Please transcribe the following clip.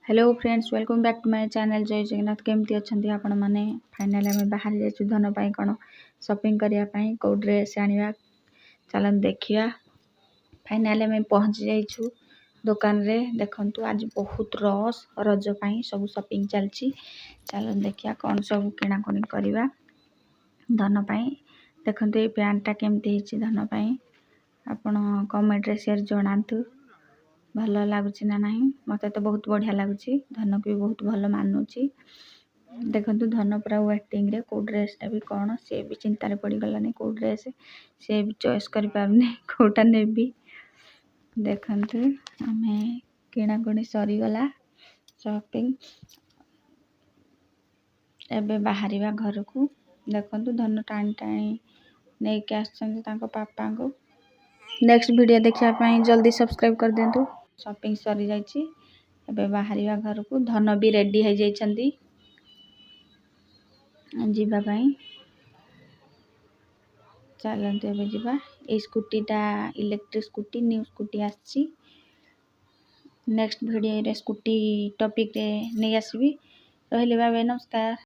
Hello friends, welcome back to my channel. जय जगन्नाथ। केमती अच्छी आपण मैंने फाइनाली आम बाहर जाइए धन पाई कौन शॉपिंग करने कौ ड्रेस आने चलन देखा। फाइनाली आम पहुँची जाइछु दुकान रे। देखंतु आज बहुत रस रज पाई सब शॉपिंग चलची। चलन देखिया कौन सब किणाकुणी करवा धन पाई। देखंतु ये पैंटा केमती धन पाई आपण कमेंट रे शेयर जणातु भल लगुच ना नहीं। मत तो बहुत बढ़िया लगुच। धन को भी बहुत भल मानुची। देखंतु धन पूरा वेटिंग रे को ड्रेसटा भी कौन सी भी चिंतार पड़गलानी को ड्रेस सी भी चॉइस कर पारनी कोटा नेबी। देखंतु आमे किणाकुणी सरीगला शॉपिंग एबे बाहरिया घर को। देखंतु धन टाणी टाणी नहीं के आछन पापा को। नेक्स्ट वीडियो देखा जल्दी सब्सक्राइब कर देंतु। शॉपिंग सरी जाइए एबे बाहरिया घर को। धन भी रेडी है जाइछंती जीवा पाई। चलते एबे जीवा। ए स्कूटीटा इलेक्ट्रिक स्कूटी न्यू स्कूटी आछि। नेक्स्ट वीडियो रे स्कूटी टॉपिक रे नहीं आसबी। रहले बाय बाय, नमस्कार।